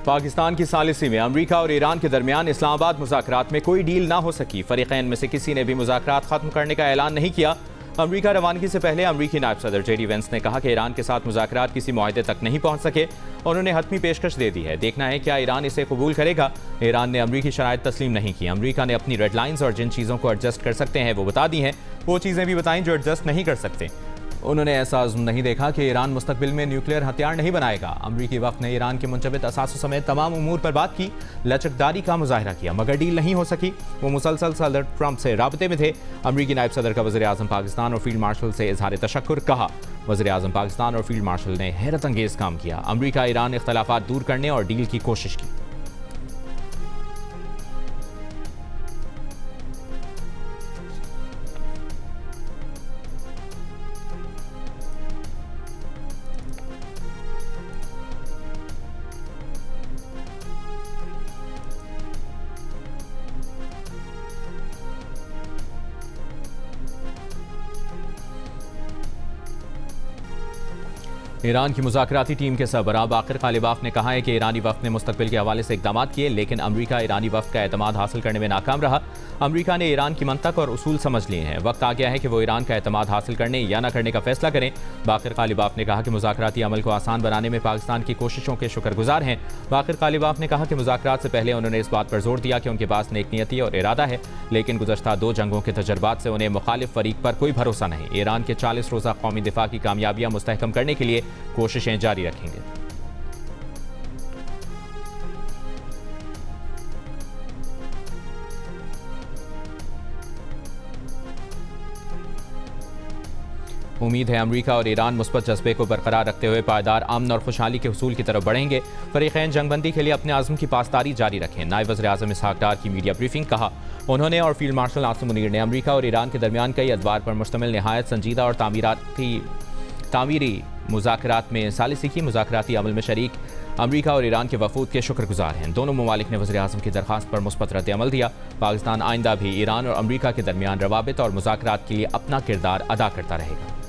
पाकिस्तान की सालिसी में अमरीका और ईरान के दरमियान इस्लामाबाद मुज़ाकरात में कोई डील ना हो सकी। फरीक़ैन में से किसी ने भी मुज़ाकरात खत्म करने का ऐलान नहीं किया। अमरीका रवानगी से पहले अमरीकी नायब सदर जेडी वेंस ने कहा कि ईरान के साथ मुज़ाकरात किसी मुआहदे तक नहीं पहुंच सके। उन्होंने हतमी पेशकश दे दी है, देखना है क्या ईरान इसे कबूल करेगा। ईरान ने अमरीकी शराइत तस्लीम नहीं की। अमरीका ने अपनी रेड लाइन्स और जिन चीज़ों को एडजस्ट कर सकते हैं वो बता दी हैं, वो चीज़ें भी बताईं जो एडजस्ट नहीं कर सकते। उन्होंने ऐसा अज़्म नहीं देखा कि ईरान मुस्तकबिल में न्यूक्लियर हथियार नहीं बनाएगा। अमरीकी वफ़द ने ईरान के मुंजमद असासों समेत तमाम उमूर पर बात की, लचकदारी का मुजाहरा किया, मगर डील नहीं हो सकी। वो मुसलसल सदर ट्रंप से राबते में थे। अमरीकी नायब सदर का वज़ीर आज़म पाकिस्तान और फील्ड मार्शल से इजहार तशक्कुर कहा। वज़ीर आज़म पाकिस्तान और फील्ड मार्शल ने हैरत अंगेज़ काम किया। अमरीका ईरान इख्तलाफात दूर करने और डील की कोशिश की। ईरान की मुज़ाकराती टीम के सरबराह बाक़िर ग़ालिबाफ ने कहा है कि ईरानी वफ़द ने मुस्तक़बिल के हवाले से इक़दाम किए, लेकिन अमरीका ईरानी वफ़द का एतमाद हासिल करने में नाकाम रहा। अमरीका ने ईरान की मंतक और उसूल समझ लिए हैं। वक्त आ गया है कि वो ईरान का एतमाद हासिल करने या न करने का फैसला करें। बाक़िर ग़ालिबाफ ने कहा कि मुज़ाकराती अमल को आसान बनाने में पाकिस्तान की कोशिशों के शुक्रगुजार हैं। बाक़िर ग़ालिबाफ ने कहा कि मुज़ाकरात से पहले उन्होंने इस बात पर जोर दिया कि उनके पास नेक नियति और इरादा है, लेकिन गुज़श्ता 2 जंगों के तजर्बात से उन्हें मुखालिफ फ़रीक पर कोई भरोसा नहीं। ईरान के 40 रोज़ा कौमी दिफा की कामयाबियाँ मुस्तहकम करने के लिए कोशिशें जारी रखेंगे। उम्मीद है अमरीका और ईरान मुस्बत जज्बे को बरकरार रखते हुए पायदार अमन और खुशहाली के हुसूल की तरफ बढ़ेंगे। फरीक़ैन जंगबंदी के लिए अपने आज़म की पासदारी जारी रखें। नायब वज़ीर आज़म इसहाक़ डार की मीडिया ब्रीफिंग कहा। उन्होंने और फील्ड मार्शल आसिम मुनीर ने अमरीका और ईरान के दरमियान कई अदवार पर मुश्तमिल नहायत संजीदा और तामीरी मुज़ाकरात में सालिसी की। मुज़ाकराती अमल में शरीक अमरीका और ईरान के वफूद के शुक्रगुजार हैं। दोनों ममालिक ने वज़ीर आज़म की दरख्वास्त पर मुस्बत रद्द अमल दिया। पाकिस्तान आइंदा भी ईरान और अमरीका के दरमियान रवाबित और मुज़ाकरात के लिए अपना किरदार अदा करता रहेगा।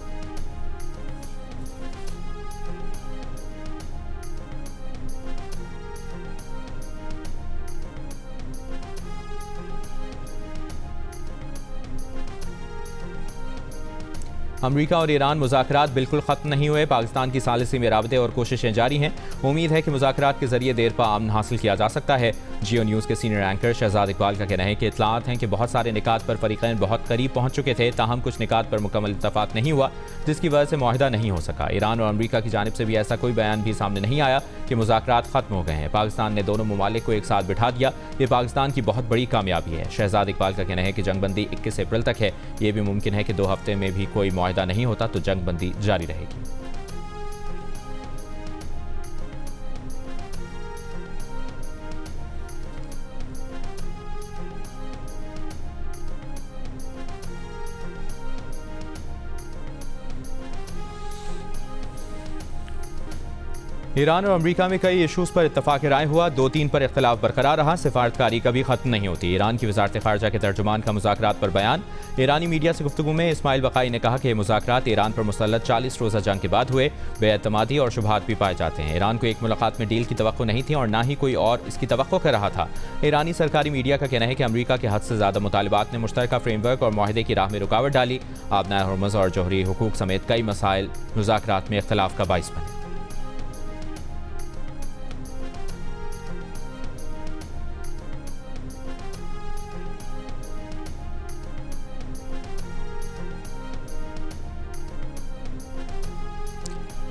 अमरीका और ईरान मुज़ाकरात बिल्कुल ख़त्म नहीं हुए। पाकिस्तान की सालिसी में राबते और कोशिशें जारी हैं। उम्मीद है कि मुज़ाकरात के जरिए देर पा अमन हासिल किया जा सकता है। जियो न्यूज़ के सीनियर एंकर शहजाद इकबाल का कहना है कि इत्तलात हैं कि बहुत सारे निकात पर फरीक़ैन बहुत करीब पहुँच चुके थे, ताहम कुछ निकात पर मुकम्मल इत्तफ़ाक़ नहीं हुआ, जिसकी वजह से मुआहिदा नहीं हो सका। ईरान और अमरीका की जानिब से भी ऐसा कोई बयान भी सामने नहीं आया कि मुज़ाकरात ख़त्म हो गए हैं। पाकिस्तान ने दोनों ममालिक को एक साथ बिठा दिया, ये पाकिस्तान की बहुत बड़ी कामयाबी है। शहजाद इकबाल का कहना है कि जंगबंदी 21 अप्रैल तक है। ये भी मुमकिन है कि 2 हफ्ते में भी कोई मुआहिदा नहीं होता तो जंगबंदी जारी रहेगी। ईरान और अमरीका में कई इशूज़ पर इत्तफाक़ राय हुआ। 2-3 पर इख्तलाफ बरकरार रहा। सिफारतकारी कभी ख़त्म नहीं होती। ईरान की वज़ारत ख़ारजा के तर्जुमान का मुज़ाकरात पर बयान। ईरानी मीडिया से गुफ्तगू में इस्माइल बक़ाई ने कहा कि मुज़ाकरात ईरान पर मुसल्लत 40 रोज़ा जंग के बाद हुए। बेएतमादी और शुबहात भी पाए जाते हैं। ईरान को एक मुलाकात में डील की तवक्को नहीं थी और ना ही कोई और इसकी तवक्को कर रहा था। ईरानी सरकारी मीडिया का कहना है कि अमरीका के हद से ज़्यादा मुतालबात ने मुश्तरका फ्रेमवर्क और मुआहदे की राह में रुकावट डाली। आबनाए हर्मुज़ और जोहरी हुकूक समेत कई मसाइल मुज़ाकरात में इख्तलाफ का बाइस बने।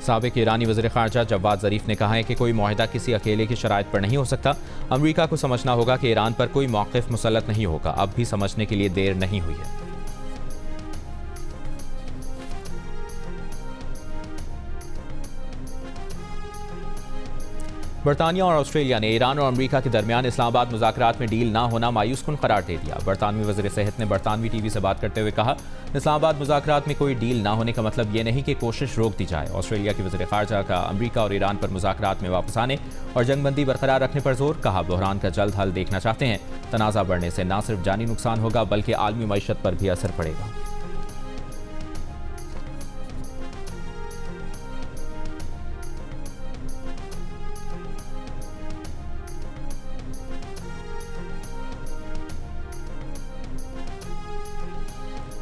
साबिक ईरानी वज़ीर ख़ारजा जवाद ज़रीफ ने कहा है कि कोई मुआहिदा किसी अकेले की शराइत पर नहीं हो सकता। अमरीका को समझना होगा कि ईरान पर कोई मौक़िफ़ मुसल्लत नहीं होगा। अब भी समझने के लिए देर नहीं हुई है। बरतानिया और ऑस्ट्रेलिया ने ईरान और अमरीका के दरमियान इस्लामाबाद मुज़ाकरात में डील ना होना मायूसकुन करार दे दिया। बरतानवी वज़ीर सेहत ने बरतानवी टीवी से बात करते हुए कहा, इस्लामाबाद मुज़ाकरात में कोई डील ना होने का मतलब ये नहीं कि कोशिश रोक दी जाए। ऑस्ट्रेलिया की वज़ीर ख़ारजा का अमरीका और ईरान पर मुज़ाकरात में वापस आने और जंगबंदी बरकरार रखने पर जोर। कहा, बहरान का जल्द हल देखना चाहते हैं। तनाज़ा बढ़ने से न सिर्फ जानी नुकसान होगा बल्कि आलमी मईशत पर भी असर पड़ेगा।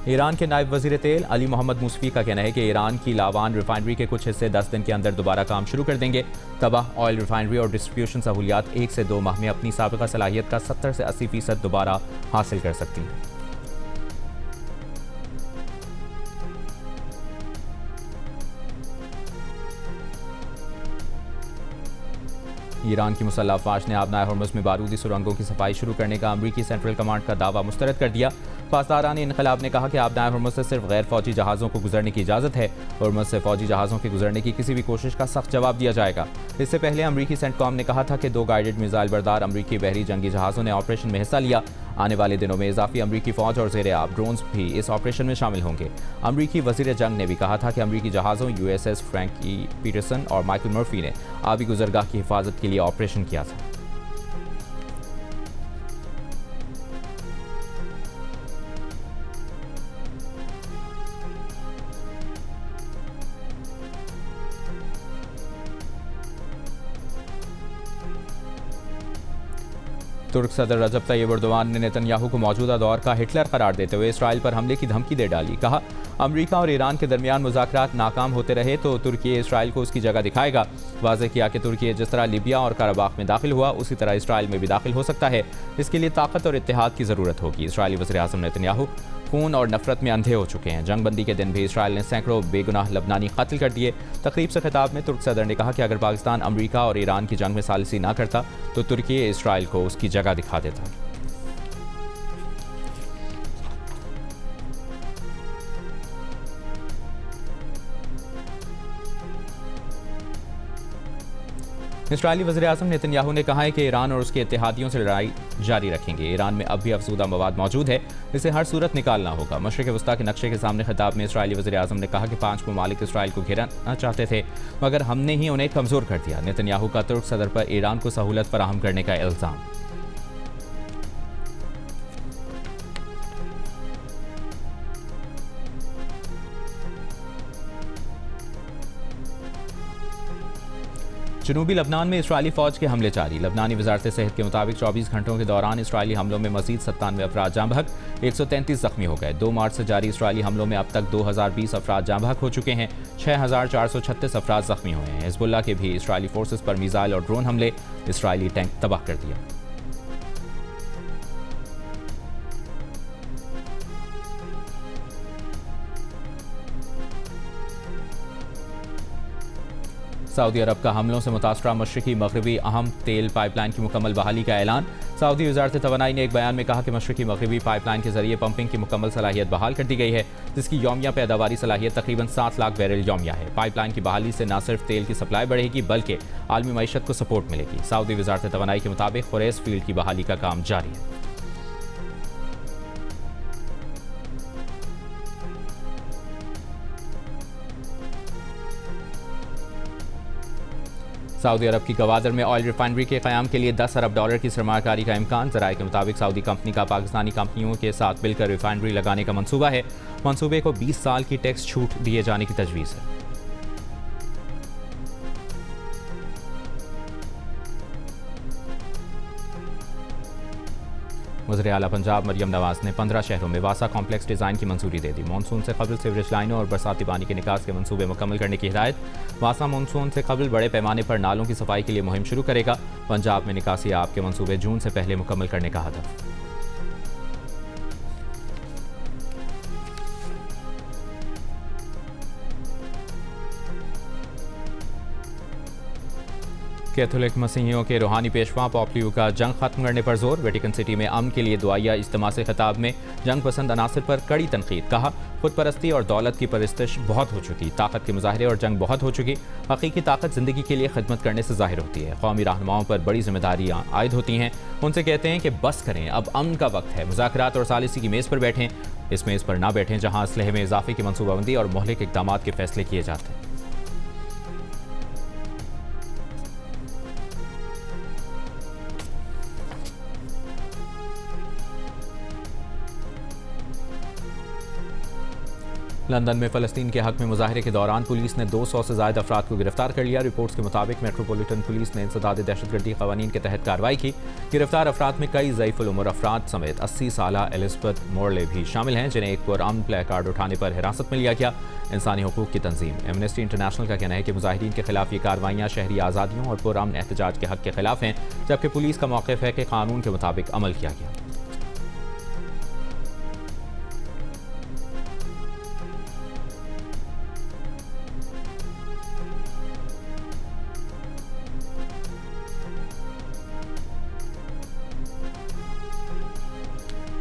ईरान के नायब वजीर तेल अली मोहम्मद मूसवी का कहना है कि ईरान की लावान रिफाइनरी के कुछ हिस्से 10 दिन के अंदर दोबारा काम शुरू कर देंगे। तबाह ऑयल रिफाइनरी और डिस्ट्रीब्यूशन सहूलियात 1 से 2 माह में अपनी साबिका सलाहियत का 70 से 80% दोबारा हासिल कर सकती हैं। ईरान की मुसल्लह अफवाज ने आबनाए हॉर्मुज़ में बारूदी सुरंगों की सफाई शुरू करने का अमरीकी सेंट्रल कमांड का दावा मुस्तरद कर दिया। पासदारान इनकलाब ने कहा कि आबनाए हॉर्मुज़ से सिर्फ गैर फौजी जहाज़ों को गुजरने की इजाज़त है। हॉर्मुज़ से फौजी जहाज़ों के गुजरने की किसी भी कोशिश का सख्त जवाब दिया जाएगा। इससे पहले अमरीकी सेंटकॉम ने कहा था कि 2 गाइडेड मिसाइल बरदार अमरीकी बहरी जंगी जहाज़ों ने ऑपरेशन में हिस्सा लिया। आने वाले दिनों में इजाफी अमरीकी फौज और ज़ेर आब ड्रोन्स भी इस ऑपरेशन में शामिल होंगे। अमरीकी वजीर जंग ने भी कहा था कि अमरीकी जहाज़ों USS फ्रैंकी पीटरसन और माइकल मर्फी ने आबी गुजरगाह की हिफाजत के लिए ऑपरेशन किया था। तुर्क सदर रजब तैयब एर्दोगान ने नेतन्याहू को मौजूदा दौर का हिटलर करार देते हुए इसराइल पर हमले की धमकी दे डाली। कहा, अमरीका और ईरान के दरमियान मुज़ाकरात नाकाम होते रहे तो तुर्की इसराइल को उसकी जगह दिखाएगा। वाज़ेह किया कि तुर्की जिस तरह लीबिया और कराबाख में दाखिल हुआ उसी तरह इसराइल में भी दाखिल हो सकता है। इसके लिए ताकत और इत्तेहाद की ज़रूरत होगी। इसराइली वज़ीर-ए-आज़म नेतन्याहू खून और नफरत में अंधे हो चुके हैं। जंगबंदी के दिन भी इसराइल ने सैकड़ों बेगुनाह लबनानी कत्ल कर दिए। तकरीब से खिताब में तुर्क सदर ने कहा कि अगर पाकिस्तान अमरीका और ईरान की जंग में सालिसी ना करता तो तुर्की इसराइल को उसकी जगह दिखा देता। इसराइली वज़ीर-ए-आज़म नेतन्याहू ने कहा है कि ईरान और उसके इत्तेहादियों से लड़ाई जारी रखेंगे। ईरान में अब भी अफजूदा मवाद मौजूद है, इसे हर सूरत निकालना होगा। मशरिक़ वस्ता के नक्शे के सामने खिताब में इसराइली वज़ीर-ए-आज़म ने कहा कि 5 ममालिक इसराइल को घेरना चाहते थे मगर हमने ही उन्हें कमज़ोर कर दिया। नेतन्याहू का तुर्क सदर पर ईरान को सहूलत फराहम करने का इल्ज़ाम। जनूबी लबनान में इसराइली फौज के हमले जारी। लबनानी वजारत सेहत के मुताबिक 24 घंटों के दौरान इसराइली हमलों में मजीद 97 अफराद जाँ बहक, 133 जख्मी हो गए। 2 मार्च से जारी इसराइली हमलों में अब तक 2020 अफराद जाँ बहक हो चुके हैं। 6436 अफराद जख्मी हुए हैं। हिजबुल्लाह के भी इसराइली फोर्सेस पर मिसाइल और ड्रोन हमले, इसराइली टैंक तबाह कर दिया। सऊदी अरब का हमलों से मुतासरा मशरिकी मगरबी अहम तेल पाइपलाइन की मुकम्मल बहाली का ऐलान। सऊदी वजारत तवानाई ने एक बयान में कहा कि मशरिकी मगरबी पाइपलाइन के जरिए पंपिंग की मुकम्मल सलाहियत बहाल कर दी गई है, जिसकी यौमिया पैदावारी सलाहियत तकरीबन 7 लाख बैरल यौमिया है। पाइपलाइन की बहाली से न सिर्फ तेल की सप्लाई बढ़ेगी बल्कि आलमी मईशत को सपोर्ट मिलेगी। सऊदी वजारत तवानाई के मुताबिक खुरैस फील्ड की बहाली का काम जारी है। सऊदी अरब की गवादर में ऑयल रिफाइनरी के क़याम के लिए $10 अरब की सरमाकारी का इम्कान। ज़राए के मुताबिक सऊदी कंपनी का पाकिस्तानी कंपनियों के साथ मिलकर रिफाइनरी लगाने का मंसूबा है। मंसूबे को 20 साल की टैक्स छूट दिए जाने की तजवीज़ है। वज़ीर आला पंजाब मरियम नवाज ने 15 शहरों में वासा कॉम्प्लेक्स डिज़ाइन की मंजूरी दे दी। मानसून से कबल सीवरेज लाइनों और बरसाती पानी के निकास के मंसूबे मुकम्मल करने की हिदायत। वासा मानसून से कबल बड़े पैमाने पर नालों की सफाई के लिए मुहिम शुरू करेगा। पंजाब में निकासी आब के मंसूबे जून से पहले मुकम्मल करने का हदफ। कैथोलिक मसीहियों के रूहानी पेशवा पोप लियो का जंग खत्म करने पर जोर। वेटिकन सिटी में अमन के लिए दुआया इज्तिमा से खिताब में जंग पसंद अनासर पर कड़ी तनकीद। कहा, खुद परस्ती और दौलत की परस्तिश बहुत हो चुकी, ताकत के मुजाहरे और जंग बहुत हो चुकी। हकीकी ताकत जिंदगी के लिए खिदमत करने से जाहिर होती है। कौमी रहनुमाओं पर बड़ी जिम्मेदारियाँ आयद होती हैं। उनसे कहते हैं कि बस करें, अब अमन का वक्त है। मुज़ाकरात और सालिसी की मेज़ पर बैठें, इस मेज़ पर ना बैठें जहाँ असलहे में इजाफे की मनसूबाबंदी और मोहलिक इक़दाम के फैसले किए जाते हैं। लंदन में फ़लस्तीन के हक में मुजाहरे के दौरान पुलिस ने 200 से ज़ायद अफराद को गिरफ्तार कर लिया। रिपोर्ट्स के मुताबिक मेट्रोपॉलिटन पुलिस ने इंसदाद दहशतगर्दी कवानीन के तहत कार्रवाई की। गिरफ्तार अफराद में कई ज़ईफ़ुल उम्र अफराद समेत 80 साला एलिज़ाबेथ मोरले भी शामिल हैं, जिन्हें एक पुरअमन प्ले कार्ड उठाने पर हिरासत में लिया गया। इंसानी हकूक़ की तंजीम एमनेस्टी इंटरनेशनल का कहना है कि मुजाहिरीन के खिलाफ ये कार्रवाइयाँ शहरी आज़ादियों और पुरअमन एहतजाज के हक के खिलाफ हैं, जबकि पुलिस का मौक़िफ़ है कि कानून के मुताबिक अमल किया गया।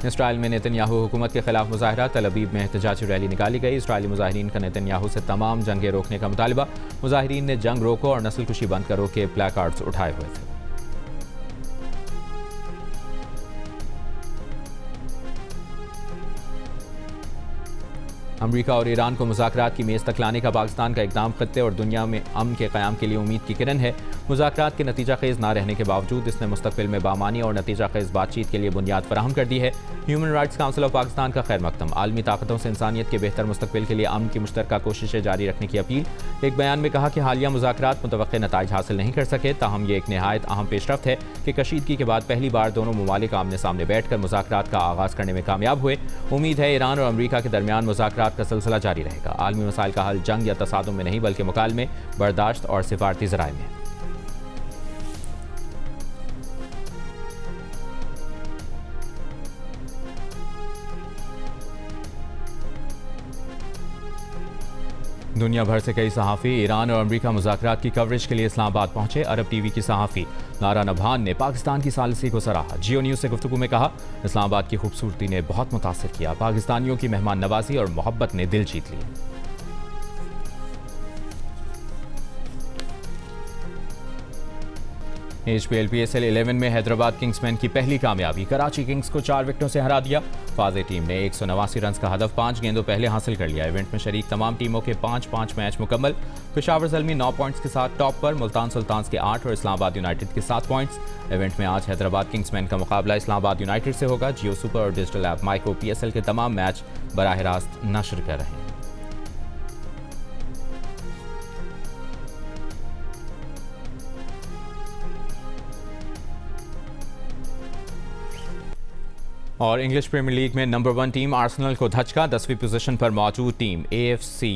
इसराइल में नेतन्याहू हुकूमत के खिलाफ मुजाहरा। तल अवीव में एहतजाजी रैली निकाली गई। इसराइली मुजाहिरीन का नेतन्याहू से तमाम जंगें रोकने का मुतालबा। मुजाहिरीन ने जंग रोको और नस्लकुशी बंद करो के प्लेकार्ड्स उठाए हुए थे। अमरीका और ईरान को मुज़ाकरात की मेज़ तक लाने का पाकिस्तान का इक़दाम खत्ते और दुनिया में अमन के क़याम के लिए उम्मीद की किरण है। मुज़ाकरात के नतीजा खेज़ ना रहने के बावजूद इसने मुस्तक़बिल में बामानी और नतीजा खेज़ बातचीत के लिए बुनियाद फराहम कर दी है। Human rights council of Pakistan का खैर मकदम। आलमी ताकतों से इंसानियत के बेहतर मुस्तक़बिल के लिए अमन की मुश्तरका कोशिशें जारी रखने की अपील। एक बयान में कहा कि हालिया मुज़ाकरात मुतवक्के नताइज हासिल नहीं कर सके, ताहम ये एक नहायत अहम पेशरफ्त है कि कशीदगी के बाद पहली बार दोनों ममालिक आमने सामने बैठ कर मुज़ाकरात का आगाज़ करने में कामयाब हुए। उम्मीद है ईरान और अमरीका के दरमियान मुज़ाकरात का सिलसिला जारी रहेगा। आलमी मसाइल का हल जंग या तसादुम में नहीं, बल्कि मुकालमे, बर्दाश्त और सिफारती ज़राए में। दुनिया भर से कई सहाफ़ी ईरान और अमरीका मुज़ाकरात की कवरेज के लिए इस्लामाबाद पहुंचे। अरब टीवी की सहाफ़ी नारा नभान ने पाकिस्तान की सालिसी को सराहा। जियो न्यूज़ से गुफ्तगू में कहा, इस्लामाबाद की खूबसूरती ने बहुत मुतासिर किया। पाकिस्तानियों की मेहमान नवाजी और मोहब्बत ने दिल जीत लिया। HPLPSL 11 में हैदराबाद किंग्समैन की पहली कामयाबी। कराची किंग्स को 4 विकेटों से हरा दिया। फाज़े टीम ने 189 रन का हदफ 5 गेंदों पहले हासिल कर लिया। इवेंट में शरीक तमाम टीमों के 5-5 मैच मुकम्मल। पेशावर ज़ल्मी 9 पॉइंट्स के साथ टॉप पर, मुल्तान सुल्तान्स के 8 और इस्लामाबाद यूनाइटेड के 7 पॉइंट्स। इवेंट में आज हैदराबाद किंग्समैन का मुकाबला इस्लामाबाद यूनाइटेड से होगा। जियो सुपर और डिजिटल ऐप माइको PSL के तमाम मैच बराह रास्त नशर कर रहे हैं। और इंग्लिश प्रीमियर लीग में नंबर 1 टीम आर्सेनल को धचका। 10वीं पोजीशन पर मौजूद टीम AFC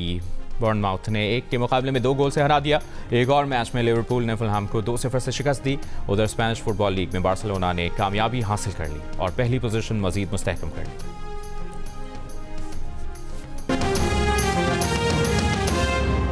बॉर्नमाउथ ने 1 के मुकाबले में 2 गोल से हरा दिया। एक और मैच में लिवरपूल ने फुलहैम को 2-0 से शिकस्त दी। उधर स्पेनिश फुटबॉल लीग में बार्सिलोना ने कामयाबी हासिल कर ली और पहली पोजीशन मजीद मुस्तहकम कर ली।